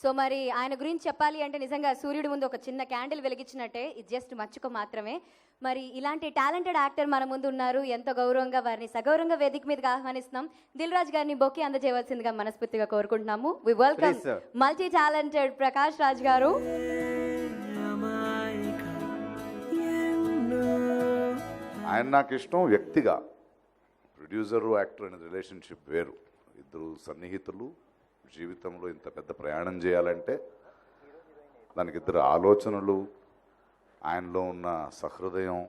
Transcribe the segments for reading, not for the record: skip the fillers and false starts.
So మరి ఆయన గురించి చెప్పాలి అంటే నిజంగా సూర్యుడి ముందు ఒక చిన్న క్యాండిల్ వెలిగించినట్టే, ఇది జస్ట్ మచ్చుక మాత్రమే. మరి ఇలాంటి టాలెంటెడ్ యాక్టర్ మన ముందు ఉన్నారు. ఎంతో గౌరవంగా వారిని సగౌరవంగా వేదిక మీదకి ఆహ్వానిస్తున్నాం. దిల్ రాజు గారిని బొకే అందజేయవలసిందిగా మనస్ఫూర్తిగా కోరుకుంటున్నాము. We welcome multi talented Prakash Raj garu. ఆయన నాకు ఇష్టం వ్యక్తిగా. ప్రొడ్యూసరు యాక్టర్ అనే రిలేషన్షిప్ వేరు. ఇద్దరు సన్నిహితులు జీవితంలో ఇంత పెద్ద ప్రయాణం చేయాలంటే దానికి ఇద్దరు ఆలోచనలు, ఆయనలో ఉన్న సహృదయం,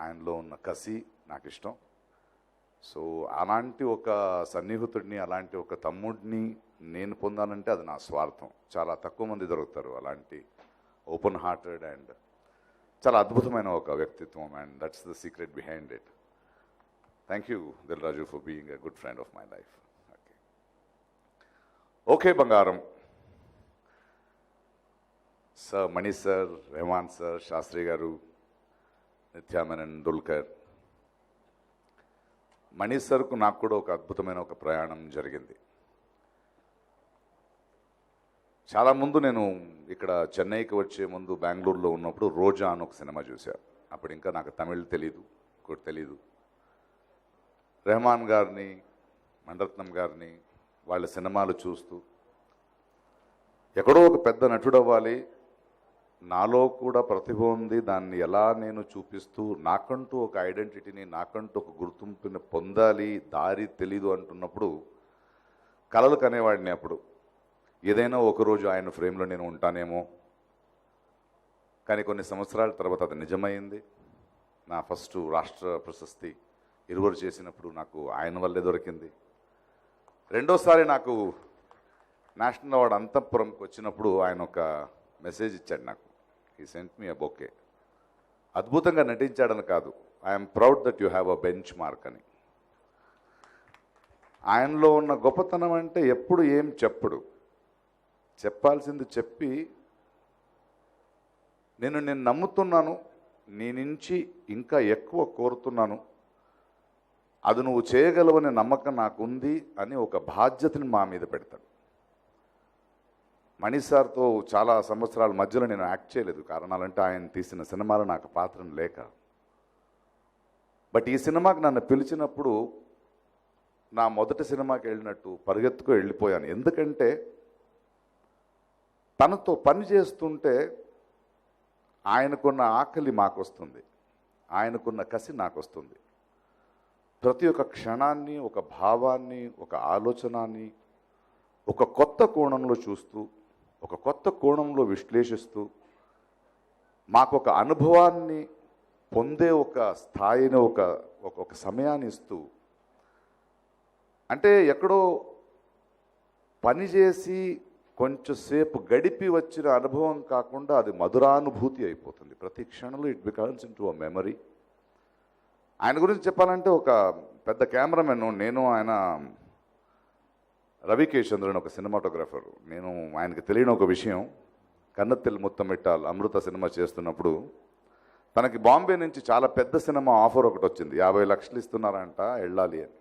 ఆయనలో ఉన్న కసి నాకు ఇష్టం. సో అలాంటి ఒక సన్నిహితుడిని, అలాంటి ఒక తమ్ముడిని నేను పొందానంటే అది నా స్వార్థం. చాలా తక్కువ మంది దొరుకుతారు అలాంటి ఓపెన్ హార్టెడ్ అండ్ చాలా అద్భుతమైన ఒక వ్యక్తిత్వం. And that's the secret behind it. Thank you Dil Raju for being a good friend of my life. Okay బంగారం sir, Mani sir, Rahman sir, Shastri గారు, నిత్యామేనన్, దుల్కర్. మణి సార్కు నాకు కూడా ఒక అద్భుతమైన ఒక ప్రయాణం జరిగింది. చాలా ముందు నేను ఇక్కడ చెన్నైకి వచ్చే ముందు బెంగళూరులో ఉన్నప్పుడు రోజా అని ఒక సినిమా చూశాను. అప్పుడు ఇంకా నాకు తమిళ్ తెలీదు, ఇంకోటి తెలీదు. రెహమాన్ గారిని, మణిరత్నం గారిని వాళ్ళ సినిమాలు చూస్తూ ఎక్కడో ఒక పెద్ద నటుడు అవ్వాలి, నాలో కూడా ప్రతిభ ఉంది, దాన్ని ఎలా నేను చూపిస్తూ నాకంటూ ఒక ఐడెంటిటీని, నాకంటూ ఒక గుర్తింపుని పొందాలి, దారి తెలీదు అంటున్నప్పుడు కలలు కనేవాడిని. అప్పుడు ఏదైనా ఒకరోజు ఆయన ఫ్రేమ్లో నేను ఉంటానేమో. కానీ కొన్ని సంవత్సరాల తర్వాత అది నిజమైంది. నా ఫస్ట్ రాష్ట్ర ప్రశస్తి ఇరువురు చేసినప్పుడు నాకు ఆయన వల్లే దొరికింది. రెండోసారి నాకు నేషనల్ అవార్డు అంతఃపురంకి వచ్చినప్పుడు ఆయన ఒక మెసేజ్ ఇచ్చాడు నాకు. He sent me a bouquet. అద్భుతంగా నటించాడని కాదు, I'm proud that you have a bench mark అని. ఆయనలో ఉన్న గొప్పతనం అంటే ఎప్పుడు ఏం చెప్పడు, చెప్పాల్సింది చెప్పి నేను నమ్ముతున్నాను, నీ నుంచి ఇంకా ఎక్కువ కోరుతున్నాను, అది నువ్వు చేయగలవనే నమ్మకం నాకుంది అని ఒక బాధ్యతని మా మీద పెడతాడు. మణి సార్తో చాలా సంవత్సరాల మధ్యలో నేను యాక్ట్ చేయలేదు. కారణాలంటే ఆయన తీసిన సినిమాలో నాకు పాత్రం లేక. బట్ ఈ సినిమాకి నన్ను పిలిచినప్పుడు నా మొదటి సినిమాకి వెళ్ళినట్టు పరిగెత్తుకు వెళ్ళిపోయాను. ఎందుకంటే తనతో పని చేస్తుంటే ఆయనకున్న ఆకలి మాకు వస్తుంది, ఆయనకున్న కసి నాకు వస్తుంది. ప్రతి ఒక్క క్షణాన్ని, ఒక భావాన్ని, ఒక ఆలోచనాన్ని ఒక కొత్త కోణంలో చూస్తూ, ఒక కొత్త కోణంలో విశ్లేషిస్తూ, మాకు ఒక అనుభవాన్ని పొందే ఒక స్థాయిని, ఒక సమయాన్ని ఇస్తూ, అంటే ఎక్కడో పనిచేసి కొంచెంసేపు గడిపి వచ్చిన అనుభవం కాకుండా అది మధురానుభూతి అయిపోతుంది. ప్రతి క్షణంలో it becomes in to a memory. ఆయన గురించి చెప్పాలంటే ఒక పెద్ద కెమెరామెన్. నేను ఆయన రవికేశంద్రన్ ఒక సినిమాటోగ్రాఫర్. నేను ఆయనకి తెలియని ఒక విషయం, కన్నత్తిల్ ముత్తమిట్టాల్ అమృత సినిమా చేస్తున్నప్పుడు తనకి బాంబే నుంచి చాలా పెద్ద సినిమా ఆఫర్ ఒకటి వచ్చింది. 50 లక్షలు ఇస్తున్నారంట, వెళ్ళాలి అని.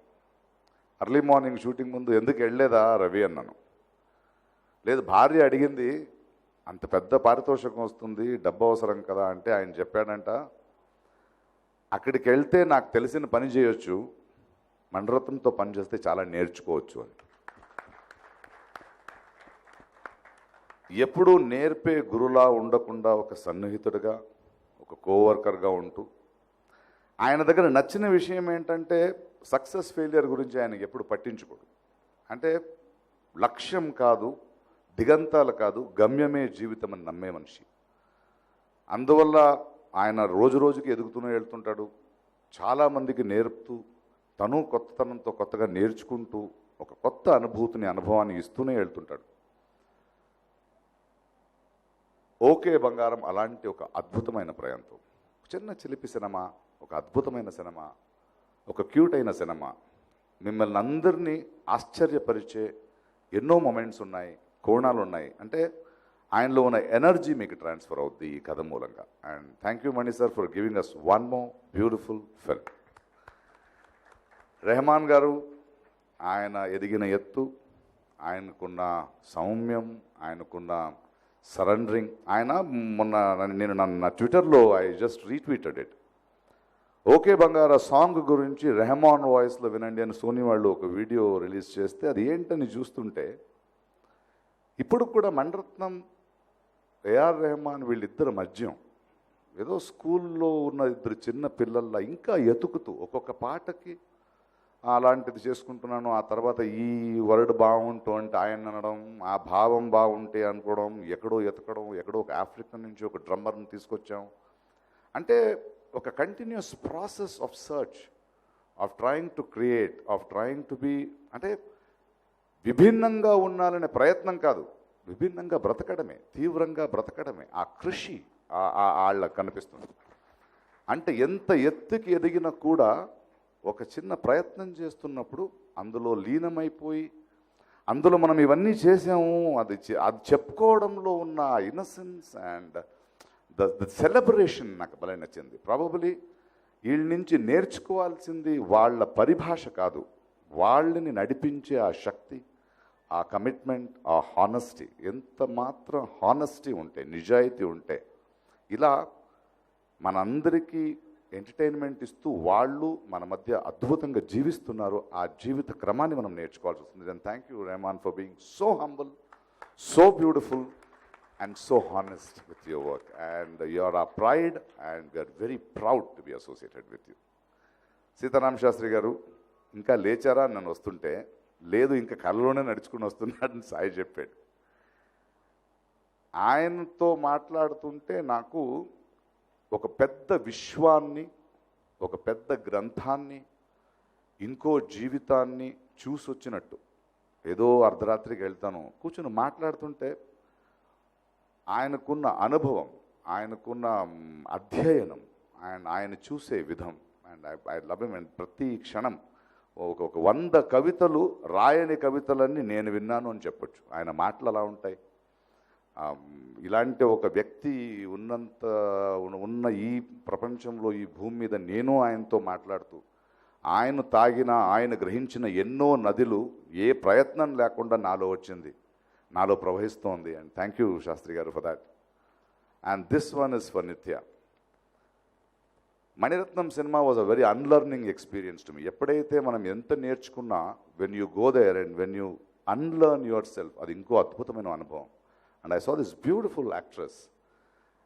అర్లీ మార్నింగ్ షూటింగ్ ముందు ఎందుకు వెళ్ళలేదా రవి అన్నాను. లేదు, భార్య అడిగింది, అంత పెద్ద పారితోషికం వస్తుంది, డబ్బు అవసరం కదా అంటే ఆయన చెప్పాడంట, అక్కడికి వెళ్తే నాకు తెలిసిన పని చేయొచ్చు, మణిరత్నంతో పని చేస్తే చాలా నేర్చుకోవచ్చు అని. ఎప్పుడూ నేర్పే గురులా ఉండకుండా ఒక సన్నిహితుడిగా, ఒక కోవర్కర్గా ఉంటూ, ఆయన దగ్గర నచ్చిన విషయం ఏంటంటే సక్సెస్ ఫెయిలియర్ గురించి ఆయనకి ఎప్పుడు పట్టించుకోడు. అంటే లక్ష్యం కాదు, దిగంతాలు కాదు, గమ్యమే జీవితం అని నమ్మే మనిషి. అందువల్ల ఆయన రోజు రోజుకి ఎదుగుతూనే వెళ్తుంటాడు. చాలామందికి నేర్పుతూ, తను కొత్తతనంతో కొత్తగా నేర్చుకుంటూ ఒక కొత్త అనుభవాన్ని ఇస్తూనే వెళ్తుంటాడు. ఓకే బంగారం అలాంటి ఒక అద్భుతమైన ప్రయాణం. చిన్న చిలిపి సినిమా, ఒక అద్భుతమైన సినిమా, ఒక క్యూట్ అయిన సినిమా, మిమ్మల్ని అందరినీ ఆశ్చర్యపరిచే ఎన్నో మొమెంట్స్ ఉన్నాయి, కోణాలు ఉన్నాయి. అంటే ఆయనలో ఉన్న ఎనర్జీ మీకు ట్రాన్స్ఫర్ అవుద్ది ఈ కథ మూలంగా. And thank you Mani sir for giving us one more beautiful film. Rahman garu, ఆయన ఎదిగిన ఎత్తు, ఆయనకున్న సౌమ్యం, ఆయనకున్న సరెండరింగ్. ఆయన మొన్న నేను నా ట్విట్టర్లో I just retweeted it. Okay Bangara song గురించి రెహమాన్ వాయిస్లో వినండి అని సోనీ వాళ్ళు ఒక వీడియో రిలీజ్ చేస్తే అది ఏంటని చూస్తుంటే ఇప్పుడు కూడా మణిరత్నం, ఏఆర్ రెహమాన్ వీళ్ళిద్దరు మధ్యం ఏదో స్కూల్లో ఉన్న ఇద్దరు చిన్న పిల్లల్లా ఇంకా ఎతుకుతూ ఒక్కొక్క పాటకి అలాంటిది చేసుకుంటున్నాను, ఆ తర్వాత ఈ వర్డ్ బాగుంటూ అంటే ఆయన అనడం, ఆ భావం బాగుంటే అనుకోవడం, ఎక్కడో ఎతకడం, ఎక్కడో ఒక ఆఫ్రికన్ నుంచి ఒక డ్రమ్మర్ని తీసుకొచ్చాం. అంటే ఒక continuous process of search, of trying to create, of trying to be, అంటే విభిన్నంగా ఉండాలనే ప్రయత్నం కాదు, విభిన్నంగా బ్రతకడమే, తీవ్రంగా బ్రతకడమే ఆ కృషి వాళ్ళకి కనిపిస్తుంది. అంటే ఎంత ఎత్తుకి ఎదిగినా కూడా ఒక చిన్న ప్రయత్నం చేస్తున్నప్పుడు అందులో లీనమైపోయి అందులో మనం ఇవన్నీ చేసాము అది చెప్పుకోవడంలో ఉన్న ఇన్నసెన్స్ అండ్ ద సెలబ్రేషన్ నాకు భలే నచ్చింది. ప్రాబబులీ వీళ్ళ నుంచి నేర్చుకోవాల్సింది వాళ్ళ పరిభాష కాదు, వాళ్ళని నడిపించే ఆ శక్తి, ఆ కమిట్మెంట్, ఆ హానెస్టీ. ఎంత మాత్రం హానెస్టీ ఉంటే, నిజాయితీ ఉంటే ఇలా మనందరికీ ఎంటర్టైన్మెంట్ ఇస్తూ వాళ్ళు మన మధ్య అద్భుతంగా జీవిస్తున్నారు. ఆ జీవిత క్రమాన్ని మనం నేర్చుకోవాల్సి వస్తుంది. And thank you Rahman for being so humble, so beautiful and so honest with your work, and you are our pride and we are very proud to be associated with you. Sitarama Sastry garu ఇంకా లేచారా అని నన్ను వస్తుంటే, లేదు ఇంకా కళ్ళలోనే నడుచుకుని వస్తున్నాడని సాయి చెప్పాడు. ఆయనతో మాట్లాడుతుంటే నాకు ఒక పెద్ద విశ్వాన్ని, ఒక పెద్ద గ్రంథాన్ని, ఇంకో జీవితాన్ని చూసొచ్చినట్టు. ఏదో అర్ధరాత్రికి వెళ్తాను కూర్చొని మాట్లాడుతుంటే ఆయనకున్న అనుభవం, ఆయనకున్న అధ్యయనం అండ్ ఆయన చూసే విధం, and I love him. And ప్రతి క్షణం ఒక 100 కవితలు రాయని కవితలన్నీ నేను విన్నాను అని చెప్పొచ్చు. ఆయన మాటలు అలా ఉంటాయి. ఇలాంటి ఒక వ్యక్తి ఉన్న ఈ ప్రపంచంలో, ఈ భూమి మీద నేను ఆయనతో మాట్లాడుతూ ఆయన తాగిన, ఆయన గ్రహించిన ఎన్నో నదులు ఏ ప్రయత్నం లేకుండా నాలో వచ్చింది, నాలో ప్రవహిస్తోంది. And thank you Shastri garu for that. And this one is for Nithya. Mani Ratnam cinema was a very unlearning experience to me. ఎప్పుడైతే మనం ఎంత నేర్చుకున్నా, when you go there and when you unlearn yourself, అది ఇంకో అద్భుతమైన అనుభవం. And I saw this beautiful actress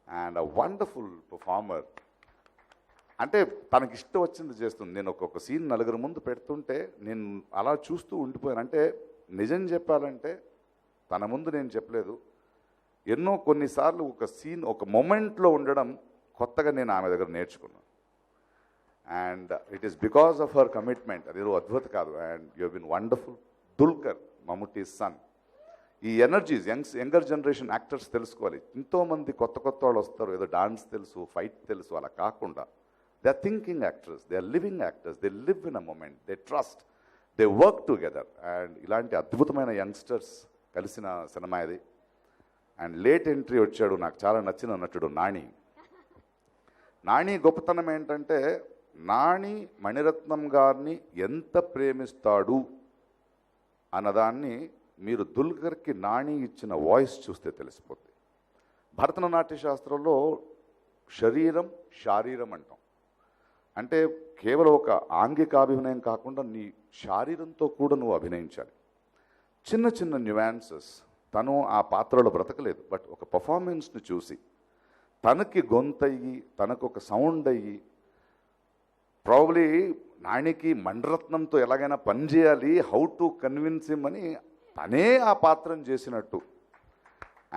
and a wonderful performer. అంటే తనకి ఇష్టం వచ్చింది చేస్తుంది. నేను ఒక్కొక్క సీన్ నలుగురు ముందు పెడుతుంటే నేను అలా చూస్తూ ఉండిపోయాను. అంటే నిజం చెప్పాలంటే తన ముందు నేను చెప్పలేదు, ఎన్నో కొన్నిసార్లు ఒక సీన్, ఒక మొమెంట్లో ఉండడం కొత్తగా నేను ఆమె దగ్గర నేర్చుకున్నాను. And it is because of her commitment. అదేదో అద్భుత కాదు. And you have been wonderful. Dulquer, Mammootty son. ఈ ఎనర్జీస్ యంగర్ జనరేషన్ యాక్టర్స్ తెలుసుకోవాలి. ఎంతోమంది కొత్త వాళ్ళు వస్తారు, ఏదో డాన్స్ తెలుసు, ఫైట్ తెలుసు, అలా కాకుండా they are thinking actors, they are living actors, they live in a moment, they trust, they work together. And ఇలాంటి అద్భుతమైన యంగ్స్టర్స్ కలిసిన సినిమా ఇది. అండ్ లేట్ ఎంట్రీ వచ్చాడు నాకు చాలా నచ్చిన నటుడు నాని. నాని గొప్పతనం ఏంటంటే, నాని మణిరత్నం గారిని ఎంత ప్రేమిస్తాడు అన్నదాన్ని మీరు దుల్కర్కి నాని ఇచ్చిన వాయిస్ చూస్తే తెలిసిపోతుంది. భరతనాట్య శాస్త్రంలో శరీరం శారీరం అంటాం. అంటే కేవలం ఒక ఆంగికాభినయం కాకుండా నీ శారీరంతో కూడా నువ్వు అభినయించాలి. చిన్న చిన్న న్యూయాన్సెస్. తను ఆ పాత్రలో బ్రతకలేదు, బట్ ఒక పర్ఫార్మెన్స్ని చూసి తనకి గొంతయ్యి, తనకు ఒక సౌండ్ అయ్యి, ప్రాబ్లీ నానికి మణిరత్నంతో ఎలాగైనా పనిచేయాలి, హౌ టు కన్విన్స్ హిమ్ అని తనే ఆ పాత్రను చేసినట్టు.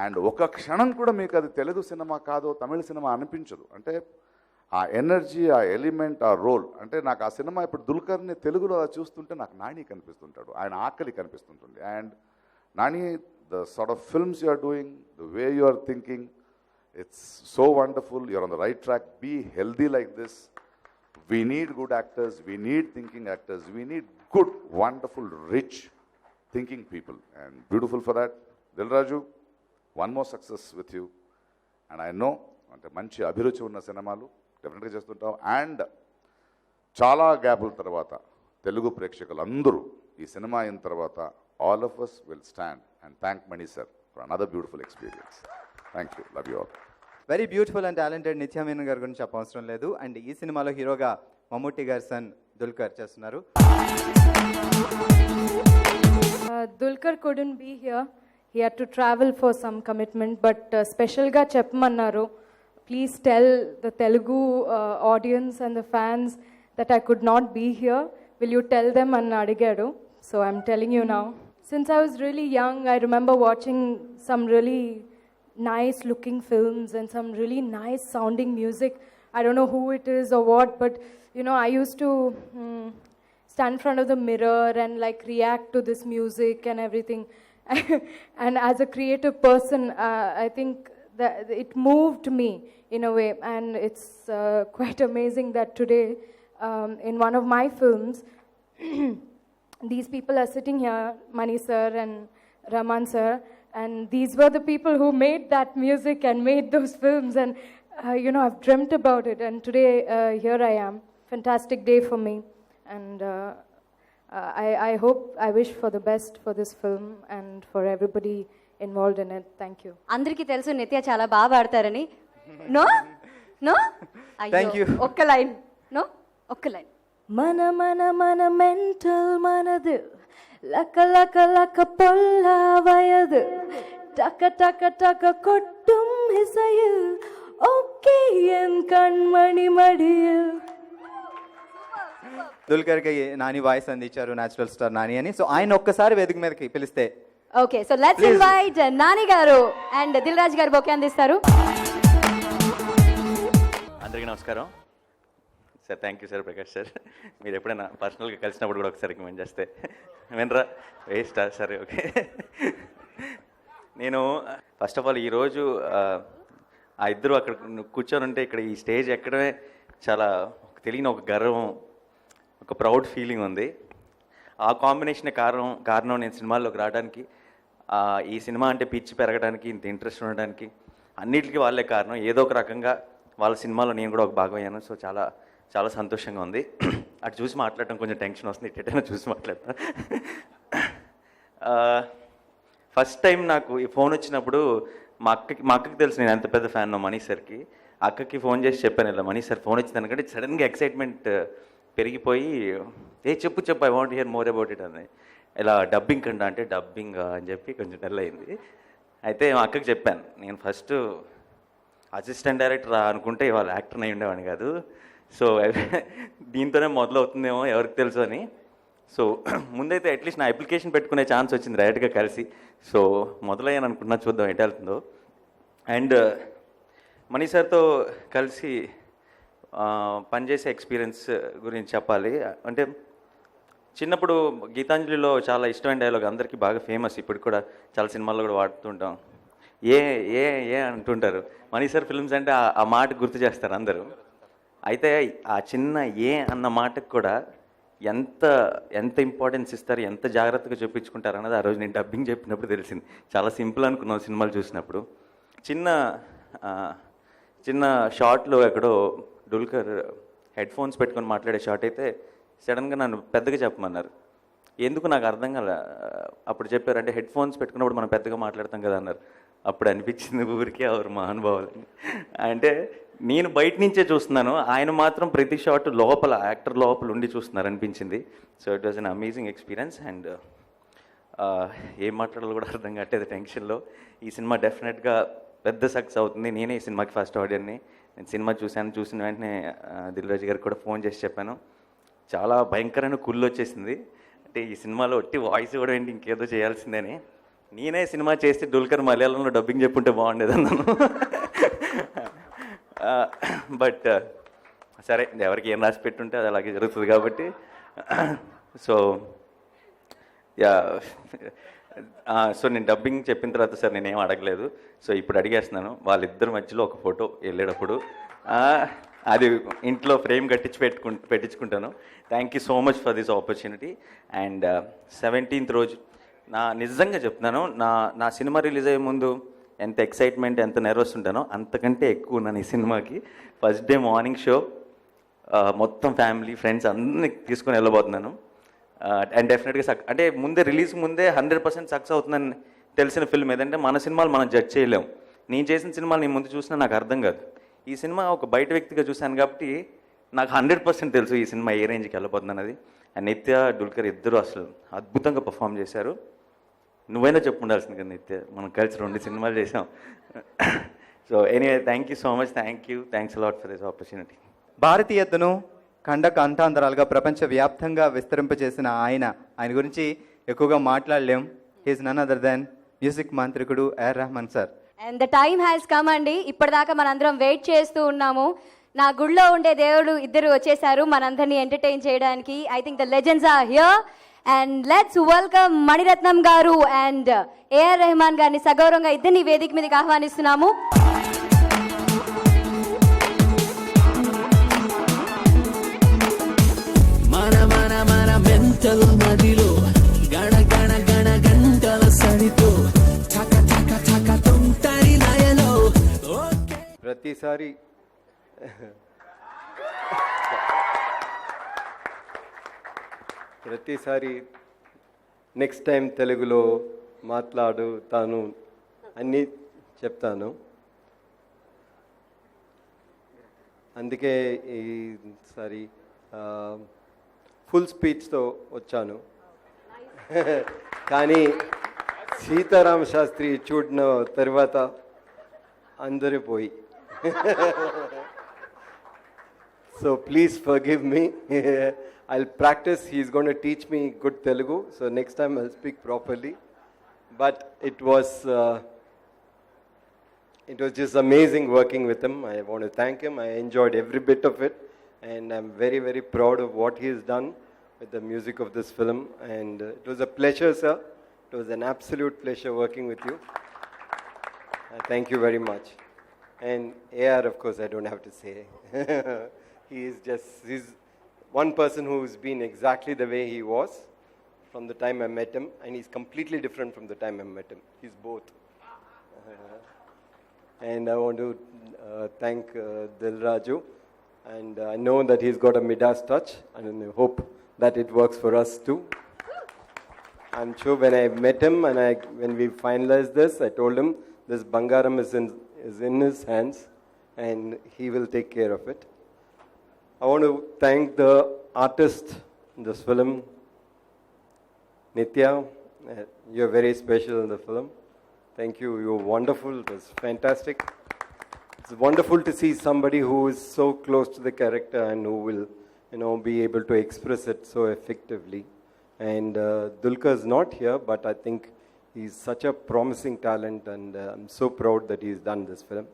అండ్ ఒక క్షణం కూడా మీకు అది తెలుగు సినిమా కాదో తమిళ సినిమా అనిపించదు. అంటే ఆ ఎనర్జీ, ఆ ఎలిమెంట్, ఆ రోల్. అంటే నాకు ఆ సినిమా ఇప్పుడు దుల్కర్ని తెలుగులో చూస్తుంటే నాకు నాని కనిపిస్తుంటాడు, ఆయన ఆకలి కనిపిస్తుంటుంది. And Nani, the sort of films you are doing, the way you are thinking, it's so wonderful. You're on the right track. Be healthy like this. We need good actors. We need thinking actors. We need good, wonderful, rich thinking people. And beautiful for that. Dilraju, one more success with you. And I know, అంటే మంచి అభిరుచి ఉన్న సినిమాలు డెఫినెట్గా చేస్తుంటాం. And చాలా గ్యాపుల తర్వాత తెలుగు ప్రేక్షకులు అందరూ ఈ సినిమా అయిన తర్వాత all of us will stand and thank Mani sir for another beautiful experience. Thank you. Love you all. Very beautiful and talented నిత్య మీనన్ గారి గురించి చెప్పవసరం లేదు. అండ్ ఈ సినిమాలో హీరోగా మమ్ముట్టి గారి సన్ దుల్కర్ చేస్తున్నారు. Dulquer couldn't be here. He had to travel for some commitment, but special ga cheppamannaru. Please tell the Telugu audience and the fans that I could not be here. Will you tell them anna adigadu? So I'm telling you now. Since I was really young, I remember watching some really nice looking films and some really nice sounding music. I don't know who it is or what, but you know, I used to stand in front of the mirror and like react to this music and everything. And as a creative person, I think that it moved me in a way, and it's quite amazing that today in one of my films these people are sitting here, Mani sir and Raman sir, and these were the people who made that music and made those films, and you know, I've dreamt about it, and today here I am. Fantastic day for me, and I hope, I wish for the best for this film and for everybody involved in it. Thank you. అందరికీ తెలుసు నిత్య చాలా బాగా పాడతారని. No no Thank you. ఒక్క line. No ఒక్క line. మన మన మన మెంటల్ మనது లక లక లక పొల్ల వయது టక టక టక கொட்டும் இசையில் ஓகே என் கண்மணி மடியில். దుల్కర్కి నాని వాయిస్ అందించారు, న్యాచురల్ స్టార్ నాని అని. సో ఆయన ఒక్కసారి వేదిక మీదకి పిలిస్తే. Okay, so let's invite Nani గారు అండ్ దిల్ రాజు గారు బొకే అందిస్తారు. అందరికీ నమస్కారం sir. Thank you sir, Prakash sir. మీరు ఎప్పుడైనా పర్సనల్గా కలిసినప్పుడు కూడా ఒకసారి రికమెండ్ చేస్తే వినరా వేస్టా? సరే, ఓకే. నేను ఫస్ట్ ఆఫ్ ఆల్ ఈరోజు ఆ ఇద్దరు అక్కడ కూర్చొని ఉంటే ఇక్కడ ఈ స్టేజ్ ఎక్కడమే చాలా తెలియని ఒక గర్వం, ఒక ప్రౌడ్ ఫీలింగ్ ఉంది. ఆ కాంబినేషన్ కారణం నేను సినిమాల్లోకి రావడానికి, ఈ సినిమా అంటే పిచ్చి పెరగడానికి, ఇంత ఇంట్రెస్ట్ ఉండడానికి అన్నిటికీ వాళ్ళే కారణం. ఏదో ఒక రకంగా వాళ్ళ సినిమాలో నేను కూడా ఒక భాగమయ్యాను. సో చాలా చాలా సంతోషంగా ఉంది. అటు చూసి మాట్లాడటం కొంచెం టెన్షన్ వస్తుంది, ఇటైనా చూసి మాట్లాడతా. ఫస్ట్ టైం నాకు ఈ ఫోన్ వచ్చినప్పుడు మా అక్కకి తెలుసు నేను ఎంత పెద్ద ఫ్యాన్ మనీ సార్కి. అక్కకి ఫోన్ చేసి చెప్పాను, ఇలా మనీ సార్ ఫోన్ వచ్చింది అనుకంటే సడన్గా ఎక్సైట్మెంట్ పెరిగిపోయి, చెప్పు I want hear more about it అని. ఇలా డబ్బింగ్ కండా అంటే డబ్బింగ్ అని చెప్పి కొంచెం డల్ అయింది. అయితే మా అక్కకి చెప్పాను, నేను ఫస్ట్ అసిస్టెంట్ డైరెక్టర్ అనుకుంటే ఇవాళ యాక్టర్ అయి ఉండేవాడిని కాదు. సో దీంతోనే మొదలవుతుందేమో ఎవరికి తెలుసు అని. సో ముందైతే అట్లీస్ట్ నా అప్లికేషన్ పెట్టుకునే ఛాన్స్ వచ్చింది డైరెక్ట్గా కలిసి. సో మొదలయ్యాను అనుకుంటున్నా, చూద్దాం ఎటు వెళ్తుందో. అండ్ మనీ సార్తో కలిసి పనిచేసే ఎక్స్పీరియన్స్ గురించి చెప్పాలి. అంటే చిన్నప్పుడు గీతాంజలిలో చాలా ఇష్టమైన డైలాగ్, అందరికీ బాగా ఫేమస్, ఇప్పుడు కూడా చాలా సినిమాల్లో కూడా వాడుతుంటాం. ఏ ఏ ఏ అంటుంటారు. మనీ సార్ ఫిల్మ్స్ అంటే ఆ మాట గుర్తు చేస్తారు అందరూ. అయితే ఆ చిన్న ఏ అన్న మాటకు కూడా ఎంత ఎంత ఇంపార్టెన్స్ ఇస్తారు, ఎంత జాగ్రత్తగా చెప్పించుకుంటారు అన్నది ఆ రోజు నేను డబ్బింగ్ చెప్పినప్పుడు తెలిసింది. చాలా సింపుల్ అనుకున్నాం సినిమాలు చూసినప్పుడు. చిన్న షార్ట్లో ఎక్కడో డుల్కర్ హెడ్ ఫోన్స్ పెట్టుకొని మాట్లాడే షార్ట్ అయితే సడన్గా నన్ను పెద్దగా చెప్పమన్నారు. ఎందుకు నాకు అర్థం కాల. అప్పుడు చెప్పారు, అంటే హెడ్ ఫోన్స్ పెట్టుకున్నప్పుడు మనం పెద్దగా మాట్లాడతాం కదా అన్నారు. అప్పుడు అనిపించింది ఊరికే ఎవరు మహానుభావులని. అంటే నేను బయట నుంచే చూస్తున్నాను, ఆయన మాత్రం ప్రతి షాట్ లోపల యాక్టర్ లోపల ఉండి చూస్తున్నారు అనిపించింది. So it was an amazing experience. And ఏం మాట్లాడాలో కూడా అర్థం కావట్లేదు టెన్షన్లో. ఈ సినిమా డెఫినెట్గా పెద్ద సక్సెస్ అవుతుంది. నేనే ఈ సినిమాకి ఫస్ట్ ఆడియన్ని. నేను సినిమా చూసిన వెంటనే దిల్ రాజు గారికి కూడా ఫోన్ చేసి చెప్పాను. చాలా భయంకరమైన కుళ్ళు వచ్చేసింది. అంటే ఈ సినిమాలో ఒట్టి వాయిస్ కూడా ఏంటి, ఇంకేదో చేయాల్సిందని. నేనే సినిమా చేస్తే డుల్కర్ మలయాళంలో డబ్బింగ్ చెప్పుంటే బాగుండేది అన్నాను. బట్ సరే, ఎవరికి ఏం రాసి పెట్టుంటే అది అలాగే జరుగుతుంది కాబట్టి. సో సో నేను డబ్బింగ్ చెప్పిన తర్వాత సార్ నేనేం అడగలేదు. సో ఇప్పుడు అడిగేస్తున్నాను, వాళ్ళిద్దరి మధ్యలో ఒక ఫోటో వెళ్ళేటప్పుడు అది ఇంట్లో ఫ్రేమ్ పెట్టించుకుంటాను. Thank you so much for this opportunity. And 17th రోజు నిజంగా చెప్తున్నాను, నా సినిమా రిలీజ్ అయ్యే ముందు ఎంత ఎక్సైట్మెంట్, ఎంత నర్వస్ ఉంటానో అంతకంటే ఎక్కువ ఉన్నాను ఈ సినిమాకి. ఫస్ట్ డే మార్నింగ్ షో మొత్తం ఫ్యామిలీ ఫ్రెండ్స్ అందరినీ తీసుకొని వెళ్ళబోతున్నాను. అండ్ డెఫినెట్గా అంటే ముందే రిలీజ్ ముందే 100% సక్సెస్ అవుతుందని తెలిసిన ఫిల్మ్ ఏదంటే మన సినిమాలు మనం జడ్జ్ చేయలేం. నేను చేసిన సినిమాలు నేను ముందు చూసినా నాకు అర్థం కాదు. ఈ సినిమా ఒక బయట వ్యక్తిగా చూశాను కాబట్టి నాకు 100% తెలుసు ఈ సినిమా ఏ రేంజ్కి వెళ్ళిపోతుంది అన్నది. అండ్ నిత్య, డుల్కర్ ఇద్దరు అసలు అద్భుతంగా పర్ఫామ్ చేశారు. నువ్వైనా చెప్పుండాల్సింది కదా నిత్య, మనం కలిసి 2 సినిమాలు చేసాం. So anyway thank you so much, thanks a lot for this opportunity. భారతీయతను ఖండ కాంతాంతరాలుగా ప్రపంచవ్యాప్తంగా విస్తరింపచేసిన ఆయన గురించి ఎక్కువగా మాట్లాడలేం. He's none other than music మాంత్రికుడు AR Rahman sir. And the time has come అండి. ఇప్పటిదాకా మనందరం వెయిట్ చేస్తూ ఉన్నాము. నా గుడిలో ఉండే దేవుడు ఇద్దరు వచ్చేసారు మనందరినీ ఎంటర్టైన్ చేయడానికి. I think the legends are here and let's welcome Mani Ratnam గారు అండ్ AR రెహమాన్ గారిని సగౌరవంగా ఇద్దరిని వేదిక మీదకి ఆహ్వానిస్తున్నాము. మన మెంటల్ నదిలో గణ గణ గణ గంటల సడితో ఠక ఠక ఠక తుంటరి లయలో ప్రతిసారి నెక్స్ట్ టైం తెలుగులో మాట్లాడుతాను అన్నీ చెప్తాను. అందుకే ఈసారి ఫుల్ స్పీచ్తో వచ్చాను. కానీ సీతారామ శాస్త్రి చూడిన తర్వాత అందరూ పోయి. So please forgive me. I'll practice. He's going to teach me good Telugu. So next time I'll speak properly. But it was just amazing working with him. I want to thank him. I enjoyed every bit of it. And I'm very, very proud of what he has done with the music of this film. And it was a pleasure, sir. It was an absolute pleasure working with you. Thank you very much. And AR, of course, I don't have to say. He's one person who's been exactly the way he was from the time I met him, and he's completely different from the time I met him. He's both. And I want to thank Dilraju, and I know that he's got a Midas touch, and I hope that it works for us too. I'm sure when I met him and when we finalized this, I told him this Bangaram is in his hands, and he will take care of it. I want to thank the artist in this film, Nitya. You're very special in the film. Thank you. You're wonderful. It was fantastic. It's wonderful to see somebody who is so close to the character and who will, be able to express it so effectively. And Dulkar is not here, but I think he's such a promising talent, and I'm so proud that he's done this film.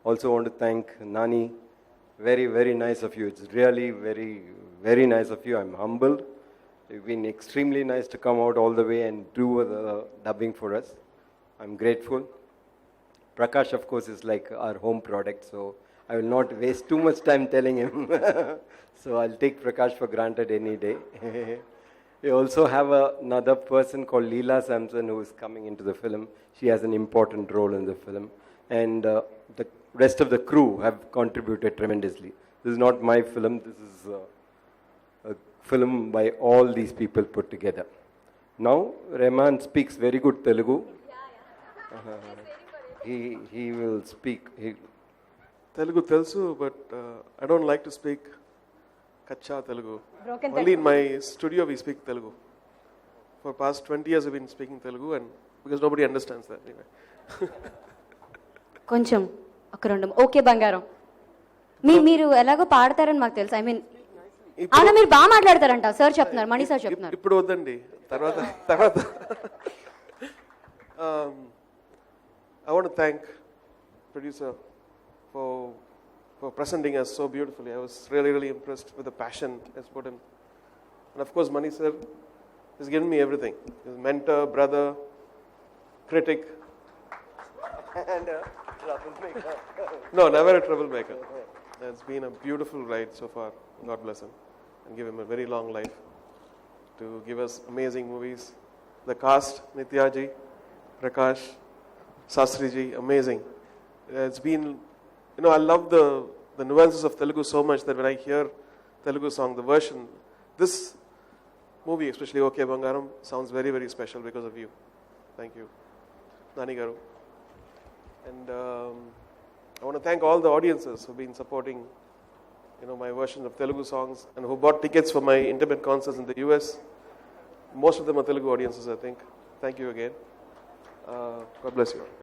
Also want to thank Nani. Very, very nice of you. It's really very, very nice of you. I'm humbled. You've been extremely nice to come out all the way and do the dubbing for us. I'm grateful. Prakash, of course, is like our home product, so I will not waste too much time telling him. So I'll take Prakash for granted any day. We also have another person called Leela Samson who is coming into the film. She has an important role in the film. And the rest of the crew have contributed tremendously. This is not my film. This is a film by all these people put together. Now, Rahman speaks very good Telugu. He will speak. Telugu telsu, but I don't like to speak Kacha Telugu. Broken Only in my studio we speak Telugu. For past 20 years I've been speaking Telugu, and because nobody understands that anyway. కొంచెం ఒక 2 okay బంగారం. మీరు ఎలాగో పాడతారని మాకు తెలుసు. I mean అవునా, మీరు బాగా మాట్లాడతారంట సార్ చెప్తున్నారు, మణి సార్ చెప్తున్నారు. ఇప్పుడు వద్దండి, తర్వాత I want to thank producer for presenting us so beautifully. I was really, really impressed with the passion that's put in. And of course, Mani sir has given me everything. His mentor, brother, critic, and troublemaker. No, never a troublemaker. It's been a beautiful ride so far. God bless him and give him a very long life to give us amazing movies. The cast, Nitya ji, Prakash, Sastri ji, amazing. It's been, I love the nuances of Telugu so much that when I hear Telugu song, the version, this movie, especially OK Bangaram, sounds very, very special because of you. Thank you, Nani Garu. And I want to thank all the audiences who've been supporting, my version of Telugu songs and who bought tickets for my intimate concerts in the US. Most of them are Telugu audiences, I think. Thank you again. God bless you all.